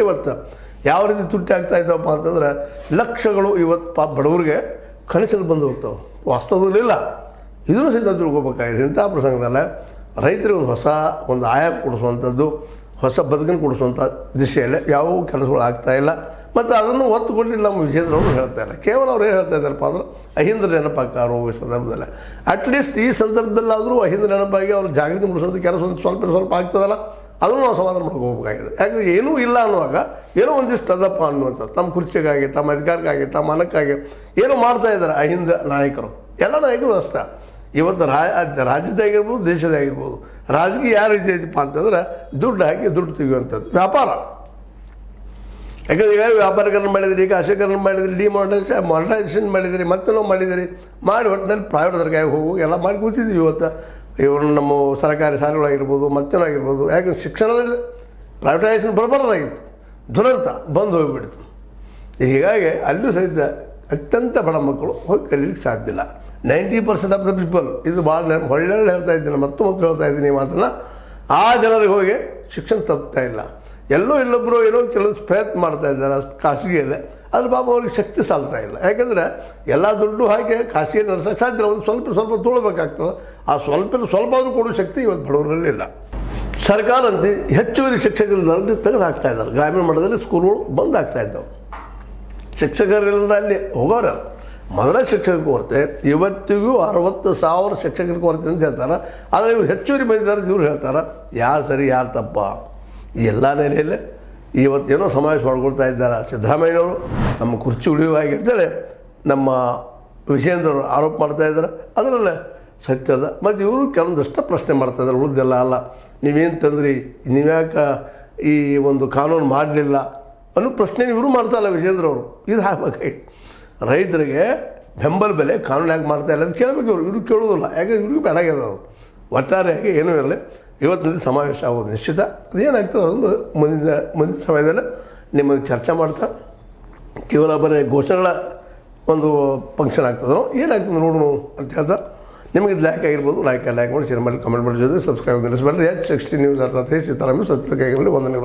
ಇವತ್ತು ಯಾವ ರೀತಿ ತುಟ್ಟಿ ಆಗ್ತಾ ಇದ್ದಾವಪ್ಪ ಅಂತಂದ್ರೆ ಲಕ್ಷಗಳು ಇವತ್ತು ಪಾಪ ಬಡವರಿಗೆ ಕನಸಲ್ಲಿ ಬಂದು ಹೋಗ್ತಾವೆ, ವಾಸ್ತವದಲ್ಲಿ ಇಲ್ಲ. ಇದನ್ನು ಸಹಿತ ತಿಳ್ಕೊಬೇಕಾಗಿದೆ. ಇಂಥ ಪ್ರಸಂಗದಲ್ಲೇ ರೈತರಿಗೆ ಒಂದು ಆಯಾಮ ಕೊಡಿಸುವಂಥದ್ದು, ಹೊಸ ಬದುಕನ್ನು ಕೊಡಿಸುವಂಥ ದಿಶೆಯಲ್ಲಿ ಯಾವ ಕೆಲಸಗಳು ಆಗ್ತಾಯಿಲ್ಲ. ಮತ್ತು ಅದನ್ನು ಒತ್ತು ಕೊಟ್ಟಿಲ್ಲ ನಮ್ಮ ವಿಜೇಂದ್ರವರು ಹೇಳ್ತಾ ಇಲ್ಲ. ಕೇವಲ ಅವ್ರು ಏನು ಹೇಳ್ತಾ ಇದ್ದಾರಪ್ಪ ಅಂದ್ರೆ ಅಹಿಂದ ನೆನಪಾಕಾರೋ ಈ ಸಂದರ್ಭದಲ್ಲಿ. ಅಟ್ಲೀಸ್ಟ್ ಈ ಸಂದರ್ಭದಲ್ಲಾದರೂ ಅಹಿಂದ ನೆನಪಾಗಿ ಅವ್ರು ಜಾಗೃತಿ ಮೂಡಿಸುವಂಥ ಕೆಲಸ ಒಂದು ಸ್ವಲ್ಪ ಆಗ್ತದಲ್ಲ, ಅದನ್ನು ನಾವು ಸಮಾಧಾನ ಮಾಡ್ಕೊಂಡು ಹೋಗಬೇಕಾಗಿದೆ. ಯಾಕಂದರೆ ಏನೂ ಇಲ್ಲ ಅನ್ನುವಾಗ ಏನೋ ಒಂದಿಷ್ಟು ಅದಪ್ಪ ಅನ್ನುವಂಥದ್ದು, ತಮ್ಮ ಕುರ್ಚಿಗಾಗಿ, ತಮ್ಮ ಅಧಿಕಾರಕ್ಕಾಗಿ, ತಮ್ಮ ಮನಕ್ಕಾಗಿ ಏನೋ ಮಾಡ್ತಾಯಿದ್ದಾರೆ ಅಹಿಂದ ನಾಯಕರು. ಎಲ್ಲ ನಾಯಕರು ಅಷ್ಟೇ. ಇವತ್ತು ರಾಜ್ಯದಾಗಿರ್ಬೋದು, ದೇಶದಾಗಿರ್ಬೋದು, ರಾಜಕೀಯ ಯಾವ ರೀತಿ ಐತಿಪ್ಪ ಅಂತಂದ್ರೆ ದುಡ್ಡು ಹಾಕಿ ದುಡ್ಡು ತೆಗೆಯುವಂಥದ್ದು ವ್ಯಾಪಾರ. ಯಾಕಂದ್ರೆ ಈಗ ವ್ಯಾಪಾರೀಕರಣ ಮಾಡಿದಿರಿ, ಖಾಸಗೀಕರಣ ಮಾಡಿದಿರಿ, ಮಾನಿಟೈಸೇಷನ್ ಮಾಡಿದಿರಿ, ಮತ್ತೆ ನಾವು ಮಾಡಿದಿರಿ, ಮಾಡಿ ಒಟ್ಟಿನಲ್ಲಿ ಪ್ರೈವೇಟ್ ಕೈಗೆ ಹೋಗಿ ಎಲ್ಲ ಮಾಡಿ ಕೂತಿದ್ದೀವಿ. ಇವತ್ತು ಇವರು ನಮ್ಮ ಸರ್ಕಾರಿ ಶಾಲೆಗಳಾಗಿರ್ಬೋದು, ಮತ್ತೇನಾಗಿರ್ಬೋದು. ಯಾಕಂದ್ರೆ ಶಿಕ್ಷಣದಲ್ಲಿ ಪ್ರೈವೇಟೈಸೇಷನ್ ಬರಬಾರ್ದಾಗಿತ್ತು, ದುರಂತ ಬಂದು ಹೋಗಿಬಿಡ್ತು. ಹೀಗಾಗಿ ಅಲ್ಲೂ ಸಹಿತ ಅತ್ಯಂತ ಬಡ ಮಕ್ಕಳು ಹೋಗಿ ಕಲೀಲಿಕ್ಕೆ ಸಾಧ್ಯ ಇಲ್ಲ. 90% ಆಫ್ ದ ಪೀಪಲ್, ಇದು ಭಾಳ ಒಳ್ಳೆ ಹೇಳ್ತಾ ಇದ್ದೀನಿ, ಮತ್ತು ಹೇಳ್ತಾ ಇದ್ದೀನಿ ಮಾತನ್ನ, ಆ ಜನರಿಗೆ ಹೋಗಿ ಶಿಕ್ಷಣ ತಪ್ಪುತ್ತಾ ಇಲ್ಲ. ಇಲ್ಲೊಬ್ಬರು ಏನೋ ಕೆಲವೊಂದು ಪ್ರಯತ್ನ ಮಾಡ್ತಾ ಇದ್ದಾರೆ ಖಾಸಗಿಯಲ್ಲೇ, ಅದ್ರ ಪಾಪ ಅವ್ರಿಗೆ ಶಕ್ತಿ ಸಾಲ್ತಾ ಇಲ್ಲ. ಯಾಕೆಂದರೆ ಎಲ್ಲ ದುಡ್ಡು ಹಾಕಿ ಖಾಸಗಿ ನಡೆಸೋಕ್ಕೆ ಸಾಧ್ಯ, ಒಂದು ಸ್ವಲ್ಪ ತೊಗೊಳ್ಬೇಕಾಗ್ತದೆ. ಆ ಸ್ವಲ್ಪ ಆದರೂ ಕೊಡೋ ಶಕ್ತಿ ಇವತ್ತು ಬಡವರಲ್ಲಿ ಇಲ್ಲ. ಸರ್ಕಾರ ಅಂತ ಹೆಚ್ಚುವರಿ ಶಿಕ್ಷಕರಿಲ್ಲದಂತೆ ತೆಗೆದು ಹಾಕ್ತಾ ಇದ್ದಾರೆ. ಗ್ರಾಮೀಣ ಮಟ್ಟದಲ್ಲಿ ಸ್ಕೂಲ್ಗಳು ಬಂದ್ ಆಗ್ತಾ ಇದ್ದಾವೆ. ಶಿಕ್ಷಕರಿಲ್ಲದ್ರೆ ಅಲ್ಲಿ ಹೋಗೋರು ಮೊದಲ ಶಿಕ್ಷಕರ ಕೊರತೆ, ಇವತ್ತಿಗೂ 60,000 ಶಿಕ್ಷಕರ ಕೊರತೆ ಅಂತ ಹೇಳ್ತಾರೆ. ಆದರೆ ಇವ್ರು ಹೆಚ್ಚುವರಿ ಬಂದಿದ್ದಾರೆ, ಇವ್ರು ಹೇಳ್ತಾರೆ ಯಾರು ಸರಿ ಯಾರು ತಪ್ಪ. ಈ ಎಲ್ಲ ನೆಲೆಯಲ್ಲೇ ಇವತ್ತೇನೋ ಸಮಾವೇಶ ಮಾಡ್ಕೊಳ್ತಾ ಇದ್ದಾರೆ ಸಿದ್ದರಾಮಯ್ಯನವರು, ನಮ್ಮ ಕುರ್ಚಿ ಉಳಿಯುವಾಗೆ ಅಂತೇಳಿ ನಮ್ಮ ವಿಜೇಂದ್ರವರು ಆರೋಪ ಮಾಡ್ತಾ ಇದ್ದಾರೆ. ಅದರಲ್ಲೇ ಸತ್ಯದ. ಮತ್ತು ಇವರು ಕೆಲವೊಂದಷ್ಟು ಪ್ರಶ್ನೆ ಮಾಡ್ತಾಯಿದ್ದಾರೆ, ಉಳಿದೆಲ್ಲ ಅಲ್ಲ ನೀವೇನು ತಂದ್ರಿ, ನೀವ್ಯಾಕೆ ಈ ಒಂದು ಕಾನೂನು ಮಾಡಲಿಲ್ಲ ಅನ್ನೋ ಪ್ರಶ್ನೆ ಇವರು ಮಾಡ್ತಾಯಿಲ್ಲ ವಿಜೇಂದ್ರವರು. ಇದು ಹಾಕಬೇಕಾಗಿತ್ತು. ರೈತರಿಗೆ ಬೆಂಬಲ ಬೆಲೆ ಕಾನೂನು ಯಾಕೆ ಮಾಡ್ತಾ ಇಲ್ಲ ಅಂತ ಕೇಳಬೇಕು. ಇವರು ಕೇಳೋದಿಲ್ಲ, ಯಾಕೆ ಇವ್ರಿಗೂ ಬೇಡಾಗ್ಯದ. ಅದು ಒಟ್ಟಾರೆಯಾಗಿ ಏನೂ ಇರಲಿ, ಇವತ್ತಿನಲ್ಲಿ ಸಮಾವೇಶ ಆಗೋದು ನಿಶ್ಚಿತ. ಅದೇನಾಗ್ತದೆ ಅದನ್ನು ಮುಂದಿನ ಸಮಯದಲ್ಲಿ ನಿಮಗೆ ಚರ್ಚೆ ಮಾಡ್ತಾ, ಕೇವಲ ಬರೀ ಘೋಷಣೆಗಳ ಒಂದು ಫಂಕ್ಷನ್ ಆಗ್ತದೋ ಏನಾಗ್ತದೆ ನೋಡೋಣ ಅಂತ ಹೇಳ್ತಾರೆ. ನಿಮಗೆ ಲೈಕ್ ಆಗಿರ್ಬೋದು, ಲೈಕ್ ಮಾಡಿ, ಶೇರ್ ಮಾಡಿ, ಕಮೆಂಟ್ ಮಾಡಿ, ಜೊತೆ ಸಬ್ಸ್ಕ್ರೈಬ್ ನಿಲ್ಲಿಸಬೇಡ್ರಿ. H60 ನ್ಯೂಸ್ ಅರ್ಥಾತ್ ಸೀತಾರಾಮ ಸತ್ಯ ಕೈಗಳಲ್ಲಿ ವಂದನೆಗಳು.